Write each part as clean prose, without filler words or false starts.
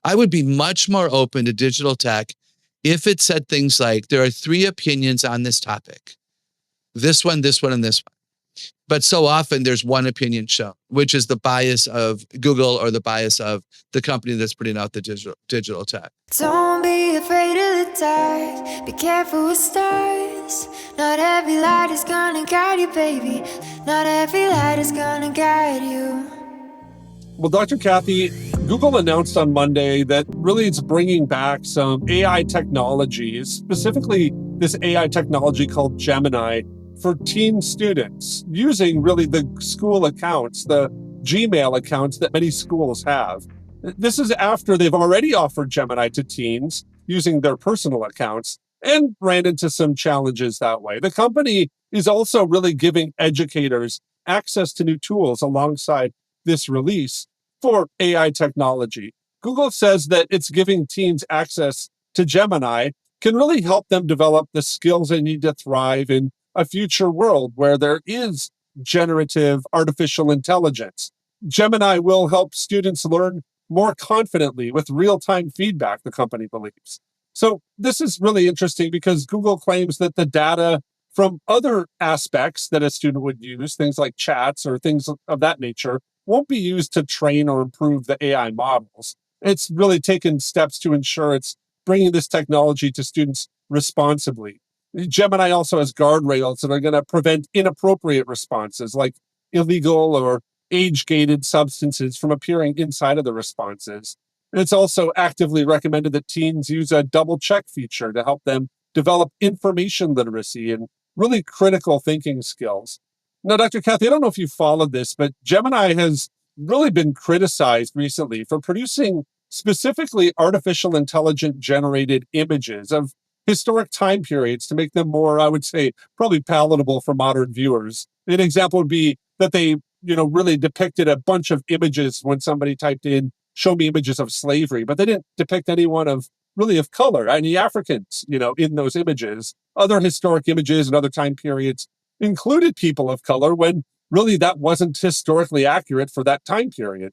I would be much more open to digital tech if it said things like, there are 3 opinions on this topic. This one, and this one. But so often there's one opinion shown, which is the bias of Google or the bias of the company that's putting out the digital tech. Don't be afraid of the dark. Be careful with stars. Not every light is gonna guide you, baby. Not every light is gonna guide you. Well, Dr. Kathy, Google announced on Monday that really it's bringing back some AI technologies, specifically this AI technology called Gemini, for teen students using really the school accounts, the Gmail accounts that many schools have. This is after they've already offered Gemini to teens using their personal accounts and ran into some challenges that way. The company is also really giving educators access to new tools alongside this release for AI technology. Google says that it's giving teens access to Gemini can really help them develop the skills they need to thrive in a future world where there is generative artificial intelligence. Gemini will help students learn more confidently with real-time feedback, the company believes. So this is really interesting because Google claims that the data from other aspects that a student would use, things like chats or things of that nature, won't be used to train or improve the AI models. It's really taken steps to ensure it's bringing this technology to students responsibly. Gemini also has guardrails that are going to prevent inappropriate responses like illegal or age-gated substances from appearing inside of the responses. And it's also actively recommended that teens use a double check feature to help them develop information literacy and really critical thinking skills. Now, Dr. Kathy, I don't know if you followed this, but Gemini has really been criticized recently for producing specifically artificial intelligent generated images of historic time periods to make them more, I would say, probably palatable for modern viewers. An example would be that they, really depicted a bunch of images when somebody typed in, show me images of slavery, but they didn't depict anyone of color, any Africans, in those images. Other historic images and other time periods included people of color when really that wasn't historically accurate for that time period.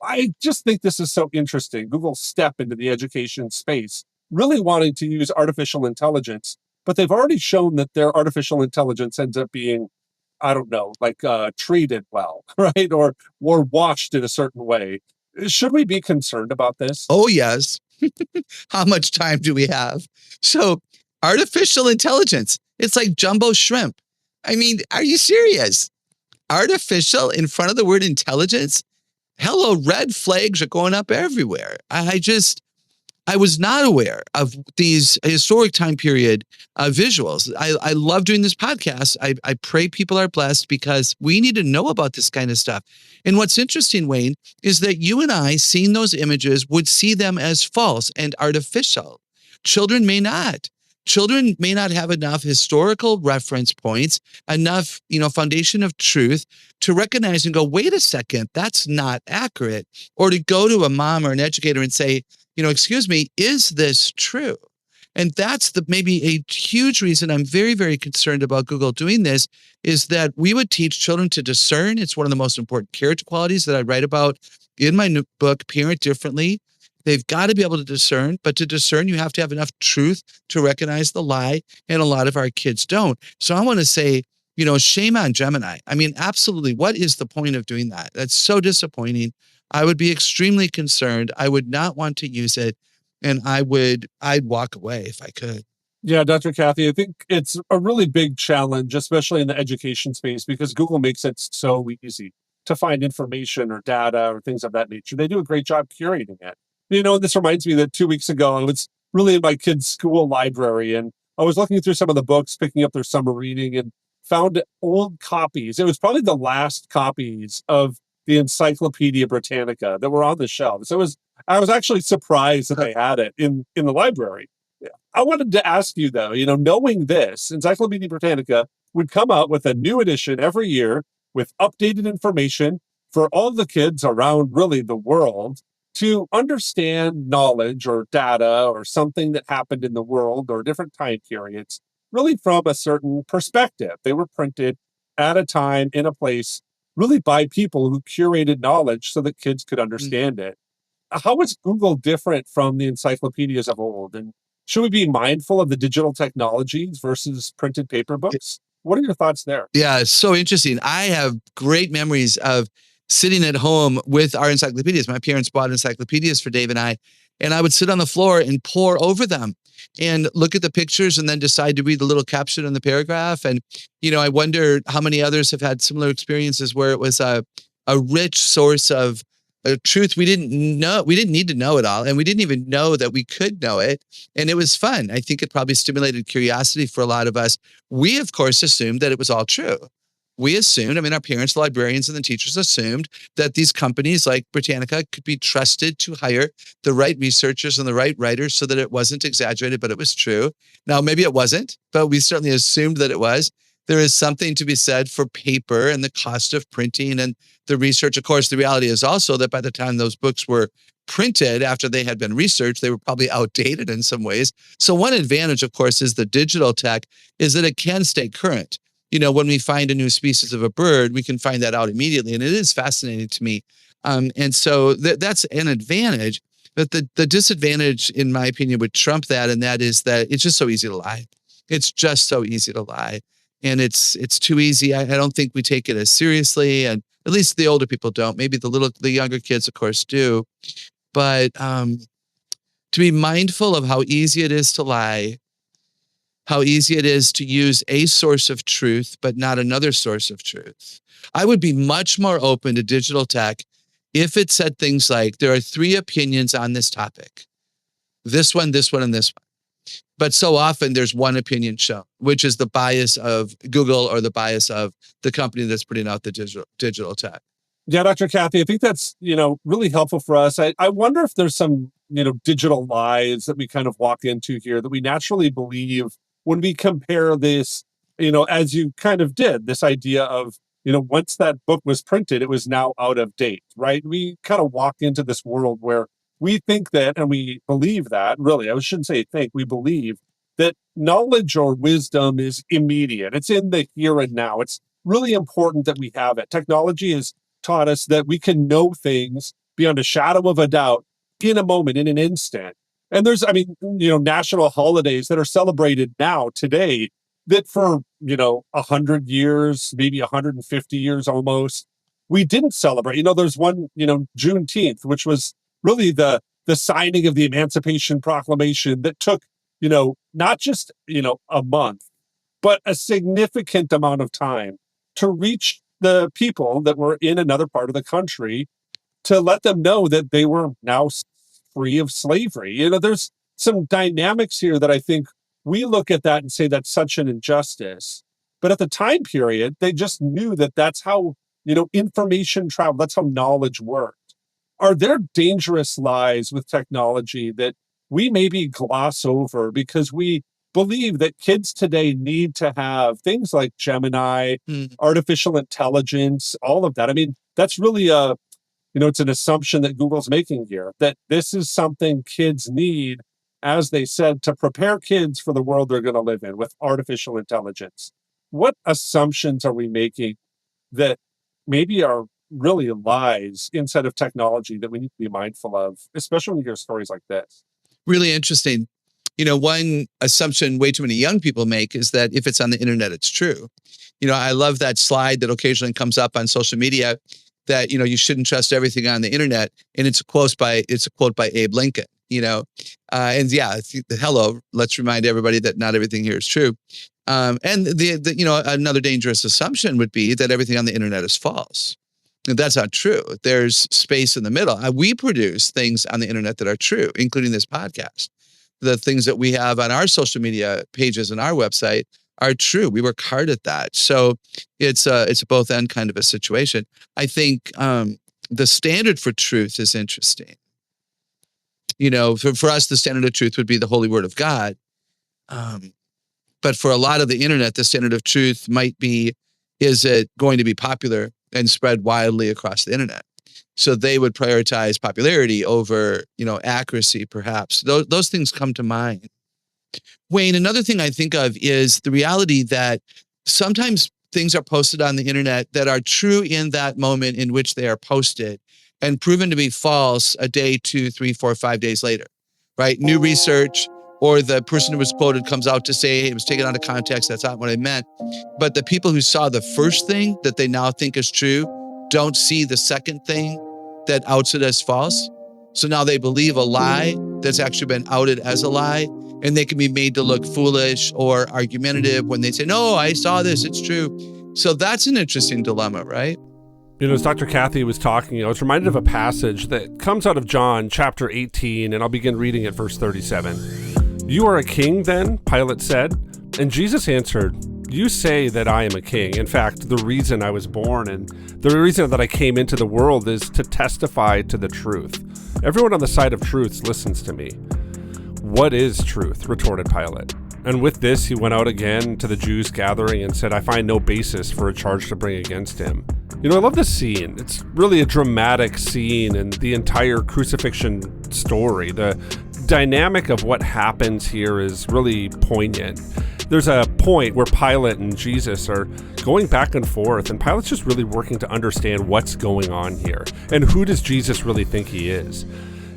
I just think this is so interesting. Google's step into the education space, really wanting to use artificial intelligence, but they've already shown that their artificial intelligence ends up being, I don't know, treated well, right? Or watched in a certain way. Should we be concerned about this? Oh, yes. How much time do we have? So artificial intelligence, it's like jumbo shrimp. I mean, are you serious? Artificial in front of the word intelligence? Hello, red flags are going up everywhere. I was not aware of these historic time period visuals. I love doing this podcast. I pray people are blessed because we need to know about this kind of stuff. And what's interesting, Wayne, is that you and I, seeing those images, would see them as false and artificial. Children may not. Children may not have enough historical reference points, enough, foundation of truth to recognize and go, wait a second, that's not accurate. Or to go to a mom or an educator and say, excuse me, is this true? And that's maybe a huge reason I'm very, very concerned about Google doing this, is that we would teach children to discern. It's one of the most important character qualities that I write about in my new book, Parent Differently. They've got to be able to discern, but to discern, you have to have enough truth to recognize the lie, and a lot of our kids don't. So I want to say, shame on Gemini. I mean, absolutely. What is the point of doing that? That's so disappointing. I would be extremely concerned. I would not want to use it, and I'd walk away if I could. Yeah, Dr. Kathy, I think it's a really big challenge, especially in the education space, because Google makes it so easy to find information or data or things of that nature. They do a great job curating it. This reminds me that 2 weeks ago, I was really in my kids' school library, and I was looking through some of the books, picking up their summer reading, and found old copies. It was probably the last copies of the Encyclopedia Britannica that were on the shelves. I was actually surprised that they had it in the library. I wanted to ask you, though, knowing this, Encyclopedia Britannica would come out with a new edition every year with updated information for all the kids around really the world to understand knowledge or data or something that happened in the world or different time periods, really from a certain perspective. They were printed at a time in a place really by people who curated knowledge so that kids could understand it. how is Google different from the encyclopedias of old? And should we be mindful of the digital technologies versus printed paper books? What are your thoughts there? Yeah, it's so interesting. I have great memories of sitting at home with our encyclopedias. My parents bought encyclopedias for Dave and I would sit on the floor and pore over them and look at the pictures and then decide to read the little caption in the paragraph. And, I wonder how many others have had similar experiences where it was a rich source of truth we didn't know. We didn't need to know it all. And we didn't even know that we could know it. And it was fun. I think it probably stimulated curiosity for a lot of us. We, of course, assumed that it was all true. We assumed, our parents, the librarians, and the teachers assumed that these companies like Britannica could be trusted to hire the right researchers and the right writers so that it wasn't exaggerated, but it was true. Now, maybe it wasn't, but we certainly assumed that it was. There is something to be said for paper and the cost of printing and the research. Of course, the reality is also that by the time those books were printed, after they had been researched, they were probably outdated in some ways. So one advantage, of course, is the digital tech is that it can stay current. When we find a new species of a bird, we can find that out immediately. And it is fascinating to me. And so that's an advantage. But the disadvantage, in my opinion, would trump that. And that is that it's just so easy to lie. It's just so easy to lie. And it's too easy. I don't think we take it as seriously. And at least the older people don't. Maybe the younger kids, of course, do. But to be mindful of how easy it is to lie, how easy it is to use a source of truth, but not another source of truth. I would be much more open to digital tech if it said things like, there are 3 opinions on this topic. This one, and this one. But so often there's one opinion shown, which is the bias of Google or the bias of the company that's putting out the digital tech. Yeah, Dr. Kathy, I think that's, really helpful for us. I wonder if there's some, digital lies that we kind of walk into here that we naturally believe when we compare this, as you kind of did, this idea of, once that book was printed, it was now out of date, right? We kind of walk into this world where we think that, and we believe that, really, I shouldn't say think, we believe that knowledge or wisdom is immediate. It's in the here and now. It's really important that we have it. Technology has taught us that we can know things beyond a shadow of a doubt in a moment, in an instant. And there's, national holidays that are celebrated now, today, that for, 100 years, maybe 150 years almost, we didn't celebrate. There's one, Juneteenth, which was really the signing of the Emancipation Proclamation that took, not just, a month, but a significant amount of time to reach the people that were in another part of the country to let them know that they were now free of slavery. There's some dynamics here that I think we look at that and say that's such an injustice. But at the time period, they just knew that that's how, information traveled. That's how knowledge worked. Are there dangerous lies with technology that we maybe gloss over because we believe that kids today need to have things like Gemini, artificial intelligence, all of that? That's really it's an assumption that Google's making here, that this is something kids need, as they said, to prepare kids for the world they're going to live in with artificial intelligence. What assumptions are we making that maybe are really lies inside of technology that we need to be mindful of, especially when we hear stories like this? Really interesting. One assumption way too many young people make is that if it's on the internet, it's true. I love that slide that occasionally comes up on social media that, you shouldn't trust everything on the internet. And it's a quote by Abe Lincoln, and yeah, hello, let's remind everybody that not everything here is true. And another dangerous assumption would be that everything on the internet is false. And that's not true. There's space in the middle. We produce things on the internet that are true, including this podcast. The things that we have on our social media pages and our website are true. We work hard at that. So it's a both end kind of a situation. I think the standard for truth is interesting. For us, the standard of truth would be the holy word of God. But for a lot of the internet, the standard of truth might be, is it going to be popular and spread widely across the internet? So they would prioritize popularity over, accuracy, perhaps. Those things come to mind. Wayne, another thing I think of is the reality that sometimes things are posted on the internet that are true in that moment in which they are posted. and proven to be false a day, 2, 3, 4, 5 days later, right? New research, or the person who was quoted comes out to say it was taken out of context. That's not what I meant. But the people who saw the first thing that they now think is true don't see the second thing that outs it as false. So now they believe a lie that's actually been outed as a lie, and they can be made to look foolish or argumentative when they say, no, I saw this, it's true. So that's an interesting dilemma, right? As Dr. Kathy was talking, I was reminded of a passage that comes out of John chapter 18, and I'll begin reading at verse 37. You are a king then, Pilate said. And Jesus answered, you say that I am a king. In fact, the reason I was born and the reason that I came into the world is to testify to the truth. Everyone on the side of truth listens to me. What is truth? Retorted Pilate. And with this, he went out again to the Jews gathering and said, I find no basis for a charge to bring against him. I love this scene. It's really a dramatic scene in the entire crucifixion story. The dynamic of what happens here is really poignant. There's a point where Pilate and Jesus are going back and forth, and Pilate's just really working to understand what's going on here. And who does Jesus really think he is?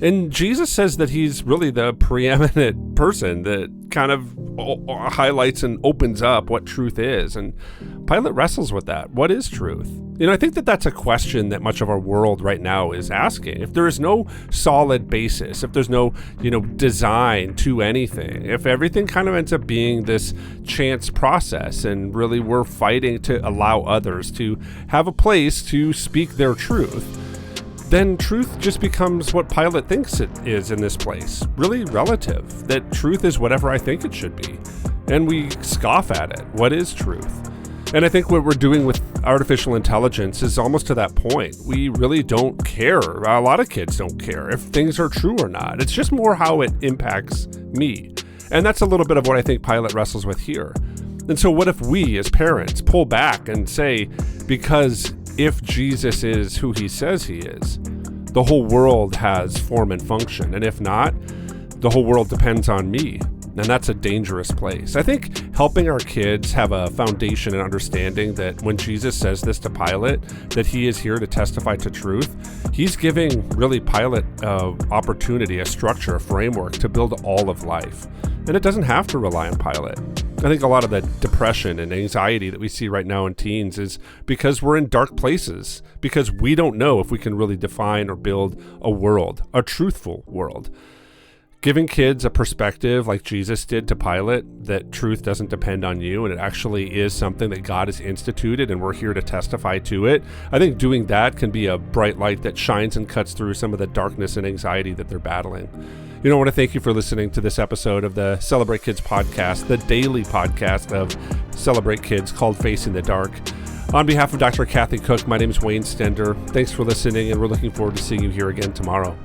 And Jesus says that he's really the preeminent person that kind of highlights and opens up what truth is. And Pilate wrestles with that. What is truth? I think that that's a question that much of our world right now is asking. If there is no solid basis, if there's no, design to anything, if everything kind of ends up being this chance process and really we're fighting to allow others to have a place to speak their truth, then truth just becomes what Pilate thinks it is in this place, really relative, that truth is whatever I think it should be. And we scoff at it. What is truth? And I think what we're doing with artificial intelligence is almost to that point. We really don't care. A lot of kids don't care if things are true or not. It's just more how it impacts me. And that's a little bit of what I think Pilate wrestles with here. And so what if we as parents pull back and say, because if Jesus is who he says he is, the whole world has form and function. And if not, the whole world depends on me. And that's a dangerous place. I think helping our kids have a foundation and understanding that when Jesus says this to Pilate, that he is here to testify to truth, he's giving really Pilate an opportunity, a structure, a framework to build all of life. And it doesn't have to rely on Pilate. I think a lot of the depression and anxiety that we see right now in teens is because we're in dark places, because we don't know if we can really define or build a world, a truthful world. Giving kids a perspective like Jesus did to Pilate, that truth doesn't depend on you and it actually is something that God has instituted and we're here to testify to it. I think doing that can be a bright light that shines and cuts through some of the darkness and anxiety that they're battling. I want to thank you for listening to this episode of the Celebrate Kids podcast, the daily podcast of Celebrate Kids called Facing the Dark. On behalf of Dr. Kathy Cook, my name is Wayne Stender. Thanks for listening, and we're looking forward to seeing you here again tomorrow.